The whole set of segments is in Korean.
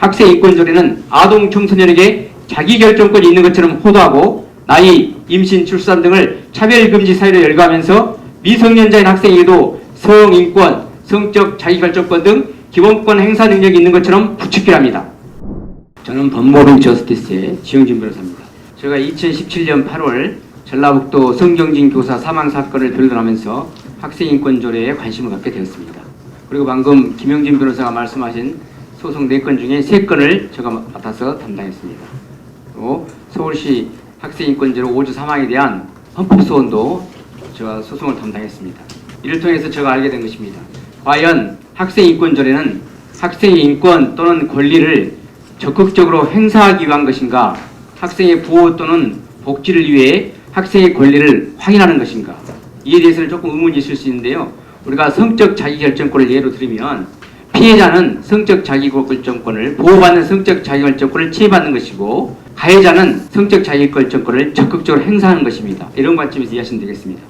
학생 인권조례는 아동 청소년에게 자기결정권이 있는 것처럼 호도하고 나이, 임신, 출산 등을 차별금지 사유로 열거하면서 미성년자인 학생에게도 성인권, 성적 자기결정권 등 기본권 행사 능력이 있는 것처럼 부추기랍니다. 저는 법모빙 저스티스의 지영진 변호사입니다. 제가 2017년 8월 전라북도 성경진 교사 사망 사건을 변론하면서 학생인권조례에 관심을 갖게 되었습니다. 그리고 방금 김영진 변호사가 말씀하신 소송 4건 중에 3건을 제가 맡아서 담당했습니다. 또 서울시 학생인권조례 5주 사망에 대한 헌법소원도 제가 소송을 담당했습니다. 이를 통해서 제가 알게 된 것입니다. 과연 학생인권조례는 학생의 인권 또는 권리를 적극적으로 행사하기 위한 것인가, 학생의 보호 또는 복지를 위해 학생의 권리를 확인하는 것인가, 이에 대해서는 조금 의문이 있을 수 있는데요. 우리가 성적 자기결정권을 예로 들면 피해자는 성적 자기결정권을 보호받는 성적 자기결정권을 침해받는 것이고 가해자는 성적 자기결정권을 적극적으로 행사하는 것입니다. 이런 관점에서 이해하시면 되겠습니다.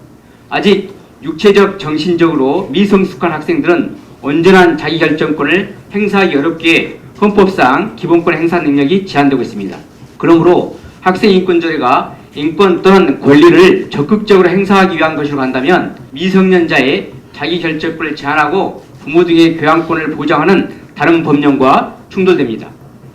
아직 육체적, 정신적으로 미성숙한 학생들은 온전한 자기결정권을 행사하기 어렵기에 헌법상 기본권 행사 능력이 제한되고 있습니다. 그러므로 학생인권조례가 인권 또는 권리를 적극적으로 행사하기 위한 것으로 간다면 미성년자의 자기결정권을 제한하고 부모 등의 교양권을 보장하는 다른 법령과 충돌됩니다.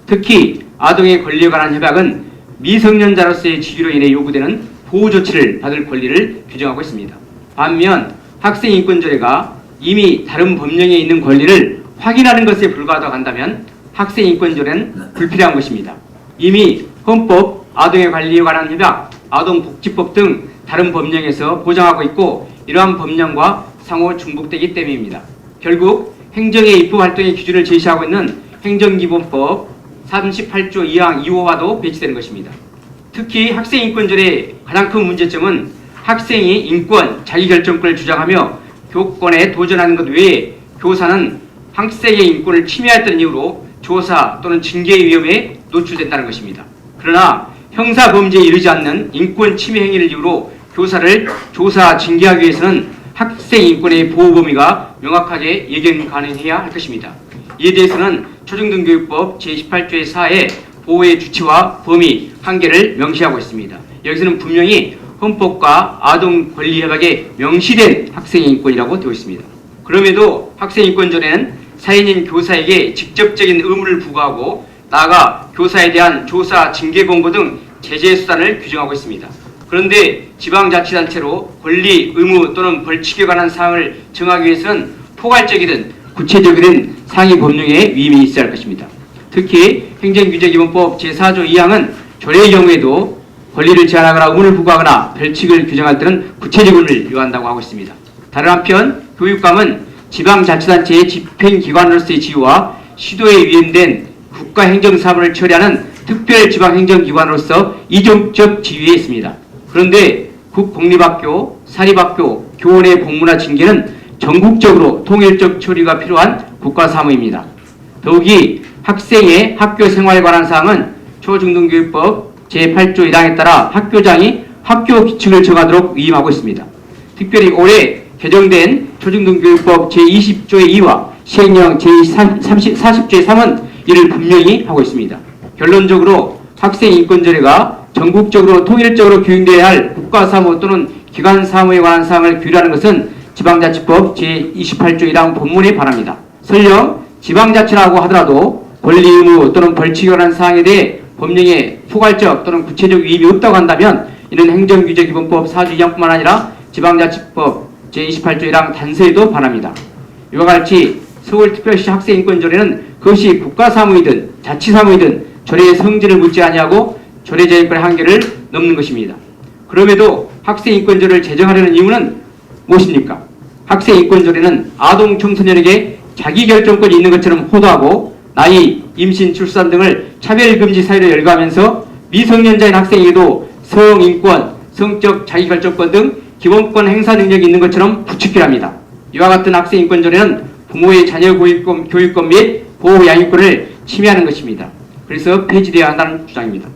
특히 아동의 권리에 관한 협약은 미성년자로서의 지위로 인해 요구되는 보호 조치를 받을 권리를 규정하고 있습니다. 반면 학생인권조례가 이미 다른 법령에 있는 권리를 확인하는 것에 불과하다고 한다면 학생인권조례는 불필요한 것입니다. 이미 헌법, 아동의 관리에 관한 협약, 아동복지법 등 다른 법령에서 보장하고 있고 이러한 법령과 상호 중복되기 때문입니다. 결국 행정의 입법활동의 기준을 제시하고 있는 행정기본법 38조 2항 2호와도 배치되는 것입니다. 특히 학생인권조례의 가장 큰 문제점은 학생이 인권, 자기결정권을 주장하며 교권에 도전하는 것 외에 교사는 학생의 인권을 침해했다는 이유로 조사 또는 징계의 위험에 노출된다는 것입니다. 그러나 형사범죄에 이르지 않는 인권 침해 행위를 이유로 교사를 조사, 징계하기 위해서는 학생 인권의 보호 범위가 명확하게 예견 가능해야 할 것입니다. 이에 대해서는 초중등교육법 제18조의 4에 보호의 주체와 범위, 한계를 명시하고 있습니다. 여기서는 분명히 헌법과 아동권리협약에 명시된 학생의 인권이라고 되어 있습니다. 그럼에도 학생인권조례는 사인인 교사에게 직접적인 의무를 부과하고 나아가 교사에 대한 조사, 징계 권고 등 제재 수단을 규정하고 있습니다. 그런데 지방자치단체로 권리, 의무 또는 벌칙에 관한 사항을 정하기 위해서는 포괄적이든 구체적이든 상위 법령에 위임이 있어야 할 것입니다. 특히 행정규제기본법 제4조 2항은 조례의 경우에도 권리를 제한하거나 의무를 부과하거나 벌칙을 규정할 때는 구체적 의무를 요한다고 하고 있습니다. 다른 한편 교육감은 지방자치단체의 집행기관으로서의 지위와 시도에 위임된 국가행정사무를 처리하는 특별지방행정기관으로서 이종적 지위에 있습니다. 그런데 국공립학교, 사립학교, 교원의 복무나 징계는 전국적으로 통일적 처리가 필요한 국가사무입니다. 더욱이 학생의 학교 생활에 관한 사항은 초중등교육법 제8조 1항에 따라 학교장이 학교 규칙을 정하도록 위임하고 있습니다. 특별히 올해 개정된 초중등교육법 제20조의 2와 시행령 제40조의 3은 이를 분명히 하고 있습니다. 결론적으로 학생인권조례가 전국적으로 통일적으로 규정되어야 할 국가사무 또는 기관사무에 관한 사항을 규율하는 것은 지방자치법 제28조 1항 본문에 반합니다. 설령 지방자치라고 하더라도 권리 의무 또는 벌칙에 관한 사항에 대해 법령에 포괄적 또는 구체적 위임이 없다고 한다면 이는 행정규제기본법 4조 2항뿐만 아니라 지방자치법 제28조 1항 단서에도 반합니다. 이와 같이 서울특별시 학생인권조례는 그것이 국가사무이든 자치사무이든 조례의 성질을 묻지 아니하고 조례 제정권의 한계를 넘는 것입니다. 그럼에도 학생인권조례를 제정하려는 이유는 무엇입니까? 학생인권조례는 아동 청소년에게 자기결정권이 있는 것처럼 호도하고 나이, 임신, 출산 등을 차별금지 사유로 열거하면서 미성년자인 학생에게도 성인권, 성적 자기결정권 등 기본권 행사 능력이 있는 것처럼 부추기랍니다. 이와 같은 학생인권조례는 부모의 자녀 교육권 및 보호 양육권을 침해하는 것입니다. 그래서 폐지되어야 한다는 주장입니다.